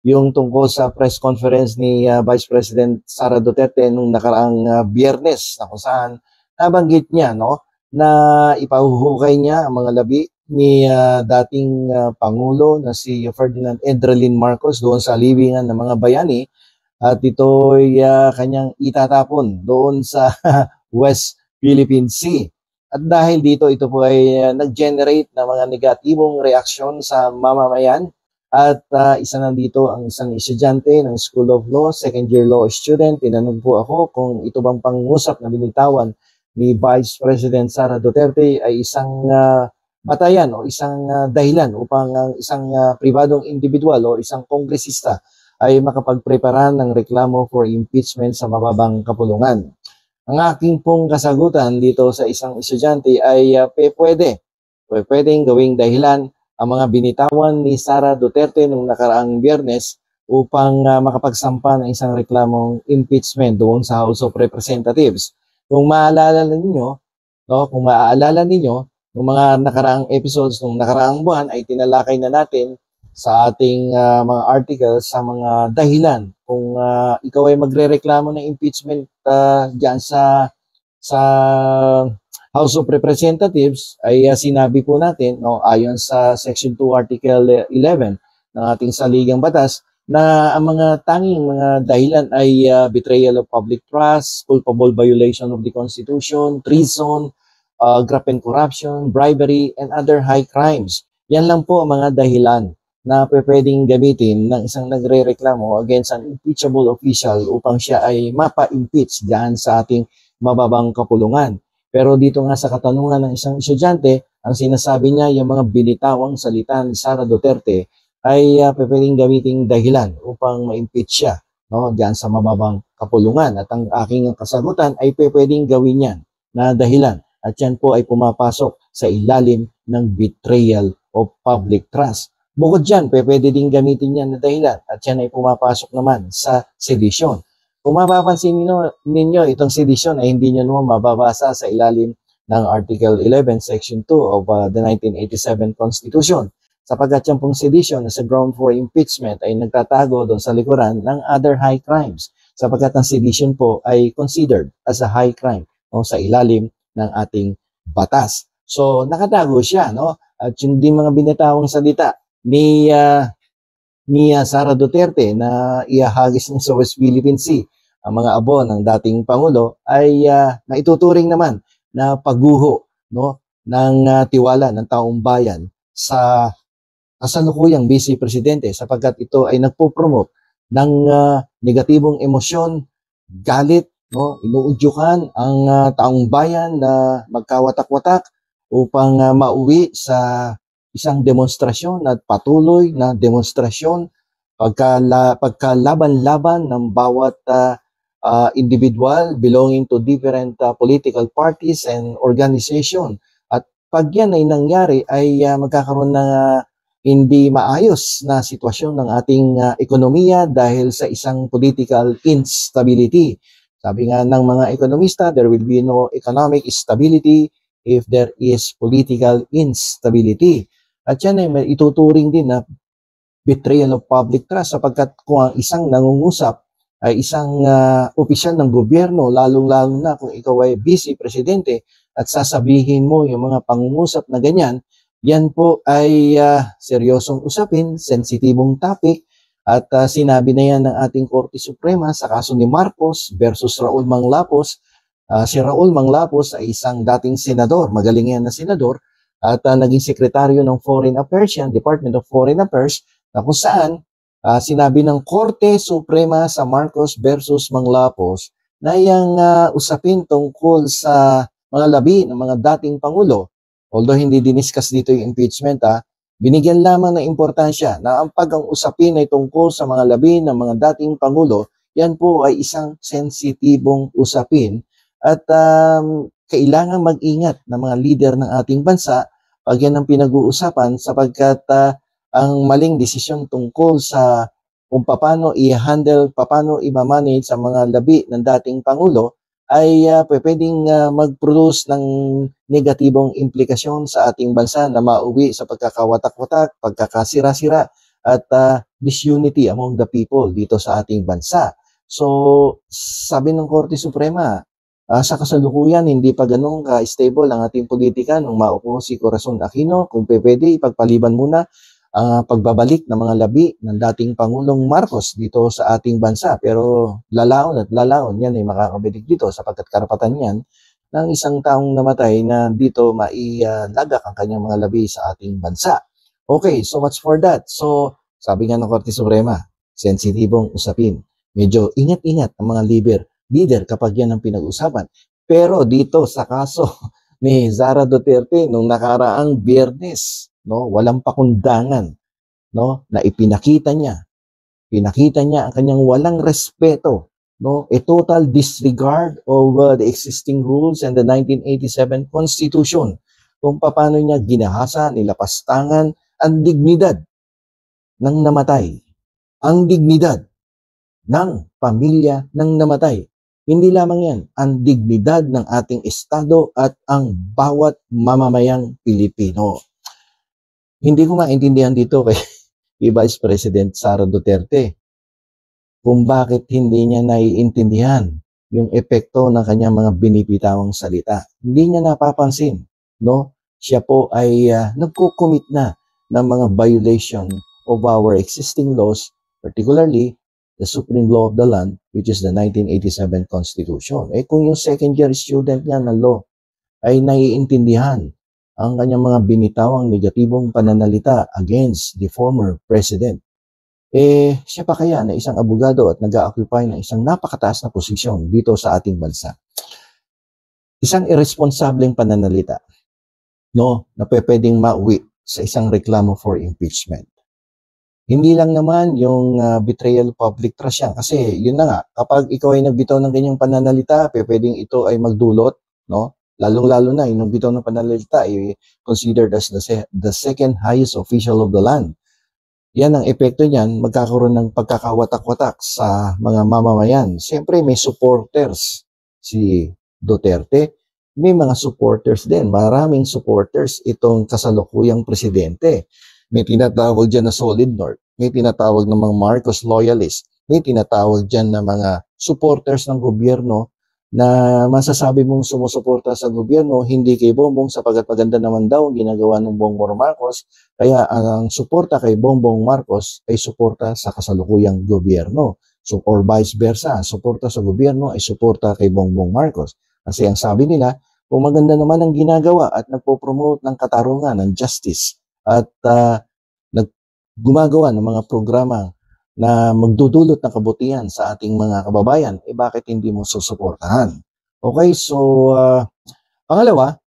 yung tungkol sa press conference ni Vice President Sara Duterte nung nakaraang Biyernes na kung saan nabanggit niya no na ipahuhukay niya ang mga labi ni dating Pangulo na si Ferdinand Edralin Marcos doon sa libingan ng mga bayani at ito'y kanyang itatapon doon sa West Philippine Sea. At dahil dito, ito po ay nag-generate ng mga negatibong reaksyon sa mamamayan. At isa nandito ang isang estudyante ng School of Law, second year law student. Tinanong po ako kung ito bang pangungusap na binitawan ni Vice President Sara Duterte ay isang batayan o isang dahilan upang ang isang pribadong individual o isang kongresista ay makapagprepara ng reklamo for impeachment sa mababang kapulungan. Ang aking pong kasagutan dito sa isang estudyante ay pwedeng gawing dahilan ang mga binitawan ni Sara Duterte noong nakaraang Biyernes upang makapagsampa ng isang reklamong impeachment doon sa House of Representatives. Kung maaalala ninyo, ng mga nakaraang episodes ng nakaraang buwan ay tinalakay na natin sa ating mga articles sa mga dahilan kung ikaw ay magrereklamo ng impeachment diyan sa House of Representatives ay sinabi po natin ayon sa Section 2 Article 11 ng ating saligang batas na ang mga tanging mga dahilan ay betrayal of public trust, culpable violation of the Constitution, treason, graft and corruption, bribery, and other high crimes. Yan lang po ang mga dahilan na pwedeng gamitin ng isang nagre-reklamo against an impeachable official upang siya ay mapa-impeach diyan sa ating mababang kapulungan. Pero dito nga sa katanungan ng isang estudyante, ang sinasabi niya yung mga binitawang salita ni Sara Duterte ay pwedeng gamiting dahilan upang ma-impeach siya diyan sa mababang kapulungan. At ang aking kasagutan ay pwedeng gawin yan na dahilan. At yan po ay pumapasok sa ilalim ng betrayal of public trust. Bukod dyan, pwede din gamitin yan na dahilan at yan ay pumapasok naman sa sedition. Kung mapapansin ninyo itong sedition ay hindi nyo naman mababasa sa ilalim ng Article 11, Section 2 of the 1987 Constitution. Sapagkat yan pong sedition as a ground for impeachment ay nagtatago doon sa likuran ng other high crimes. Sapagkat ang sedition po ay considered as a high crime sa ilalim ng ating batas. So nakatago siya, at yung di mga binatawang salita ni Sara Duterte na iahagis niya sa West Philippine Sea ang mga abo ng dating Pangulo ay maituturing naman na pagguho ng tiwala ng taong bayan sa kasalukuyang Vice Presidente sapagkat ito ay nagpo-promote ng negatibong emosyon, galit, inuudyukan ang taong bayan na magkawatak-watak upang mauwi sa isang demonstrasyon at patuloy na demonstrasyon pagkalaban-laban ng bawat individual belonging to different political parties and organization. At pag yan ay nangyari ay magkakaroon ng hindi maayos na sitwasyon ng ating ekonomiya dahil sa isang political instability. Sabi nga ng mga ekonomista, there will be no economic stability if there is political instability. At yan ay ituturing din na betrayal of public trust sapagkat kung ang isang nangungusap ay isang opisyal ng gobyerno, lalong-lalo na kung ikaw ay Vice Presidente at sasabihin mo yung mga pangungusap na ganyan, yan po ay seryosong usapin, sensitibong topic at sinabi na yan ng ating Korte Suprema sa kaso ni Marcos versus Raul Manglapos. Si Raul Manglapos ay isang dating senador, magaling yan na senador, at naging sekretaryo ng Foreign Affairs yan, Department of Foreign Affairs, na kung saan sinabi ng Korte Suprema sa Marcos versus Manglapos na yung usapin tungkol sa mga labi ng mga dating Pangulo, although hindi diniscuss dito yung impeachment, binigyan lamang ng importansya na ang usapin ay tungkol sa mga labi ng mga dating Pangulo, yan po ay isang sensitibong usapin at kailangan mag-ingat ng mga leader ng ating bansa pag yan ang pinag-uusapan sapagkat ang maling desisyon tungkol sa kung paano i-handle, paano i-manage sa mga labi ng dating Pangulo ay pwedeng mag-produce ng negatibong implikasyon sa ating bansa na mauwi sa pagkakawatak-watak, pagkakasira-sira at disunity among the people dito sa ating bansa. So, sabi ng Korte Suprema, sa kasalukuyan, hindi pa ganun ka-stable ang ating politika nung maupo si Corazon Aquino. Kung pwede, ipagpaliban muna ang pagbabalik ng mga labi ng dating Pangulong Marcos dito sa ating bansa. Pero lalaon at lalaon yan ay makakabitig dito sapagkat karapatan yan ng isang taong namatay na dito mailagak ang kanyang mga labi sa ating bansa. Okay, so much for that. So, sabi nga ng Korte Suprema, sensitibong usapin. Medyo ingat-ingat ang mga leader kapag yan ang pinag-usapan. Pero dito sa kaso ni Sara Duterte nung nakaraang Biyernes, no, walang pakundangan, no, na pinakita niya ang kanyang walang respeto, no, a total disregard of the existing rules and the 1987 Constitution, kung paano niya ginahasa, nilapastangan ang dignidad ng namatay, ang dignidad ng pamilya ng namatay. Hindi lamang yan, ang dignidad ng ating Estado at ang bawat mamamayang Pilipino. Hindi ko maintindihan dito kay Vice President Sara Duterte kung bakit hindi niya naiintindihan yung epekto ng kanyang mga binibitawang salita. Hindi niya napapansin, no? Siya po ay nagko-commit na ng mga violation of our existing laws, particularly the supreme law of the land, which is the 1987 Constitution. Kung yung second year student niya ng law ay naiintindihan ang kanyang mga binitawang negatibong pananalita against the former president, siya pa kaya na isang abogado at nag-occupy ng isang napakataas na posisyon dito sa ating bansa? Isang irresponsableng pananalita, no, na pwedeng mauwi sa isang reklamo for impeachment. Hindi lang naman yung betrayal of public trust yan. Kasi yun na nga, kapag ikaw ay nagbitaw ng ganyang pananalita, pwedeng ito ay magdulot, no? Lalong-lalo na, yung nagbitaw ng pananalita ay considered as the second highest official of the land. Yan ang epekto niyan, magkakaroon ng pagkakawatak-watak sa mga mamamayan. Siyempre, may supporters si Duterte. May mga supporters din. Maraming supporters itong kasalukuyang presidente. May tinatawag dyan na Solid North, may tinatawag ng mga Marcos loyalists, may tinatawag dyan na mga supporters ng gobyerno na masasabi mong sumusuporta sa gobyerno, hindi kay Bongbong sapagkat maganda naman daw ang ginagawa ng Bongbong Marcos, kaya ang suporta kay Bongbong Marcos ay suporta sa kasalukuyang gobyerno. So, or vice versa, suporta sa gobyerno ay suporta kay Bongbong Marcos. Kasi ang sabi nila, kung maganda naman ang ginagawa at nagpo-promote ng katarungan, ng justice, at gumagawa ng mga programa na magdudulot ng kabutihan sa ating mga kababayan, bakit hindi mo susuportahan? Okay, so pangalawa,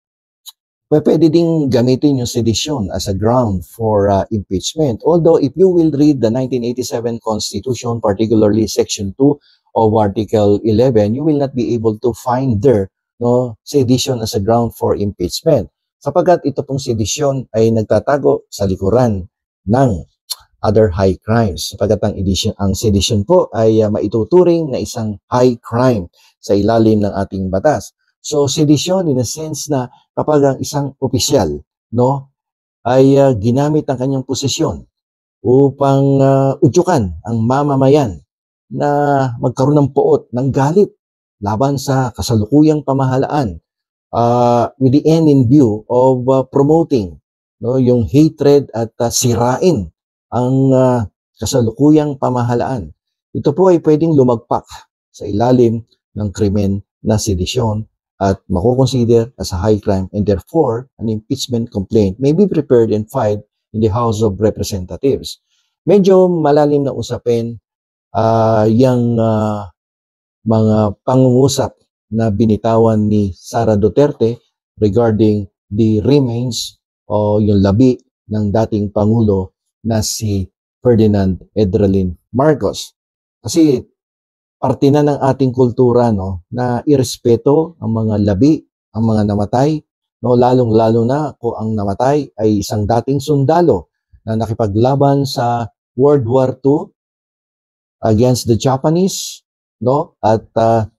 pwede ding gamitin yung sedition as a ground for impeachment. Although if you will read the 1987 Constitution, particularly Section 2 of Article 11, you will not be able to find there, no, sedition as a ground for impeachment. Sapagkat ito pong sedisyon ay nagtatago sa likuran ng other high crimes. Sapagkat ang sedisyon po ay maituturing na isang high crime sa ilalim ng ating batas. So, sedisyon in a sense na kapag ang isang opisyal, no, ay ginamit ang kanyang posisyon upang udyukan ang mamamayan na magkaroon ng poot, ng galit laban sa kasalukuyang pamahalaan, with the end in view of promoting, no, yung hatred at sirain ang kasalukuyang pamahalaan. Ito po ay pwedeng lumagpak sa ilalim ng krimen na sedisyon at makukonsider as a high crime, and therefore an impeachment complaint may be prepared and filed in the House of Representatives. Medyo malalim na usapin yung mga pangungusap na binitawan ni Sara Duterte regarding the remains o yung labi ng dating Pangulo na si Ferdinand Edralin Marcos. Kasi parte na ng ating kultura, no, na irespeto ang mga labi, ang mga namatay, no, lalong-lalo na kung ang namatay ay isang dating sundalo na nakipaglaban sa World War II against the Japanese, no? At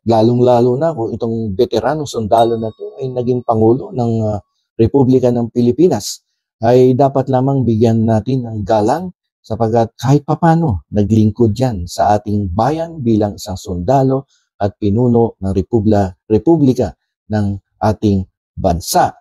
lalong-lalo na kung itong veteranong sundalo na to ay naging pangulo ng Republika ng Pilipinas, ay dapat lamang bigyan natin ng galang sapagkat kahit papano naglingkod yan sa ating bayan bilang isang sundalo at pinuno ng republika ng ating bansa.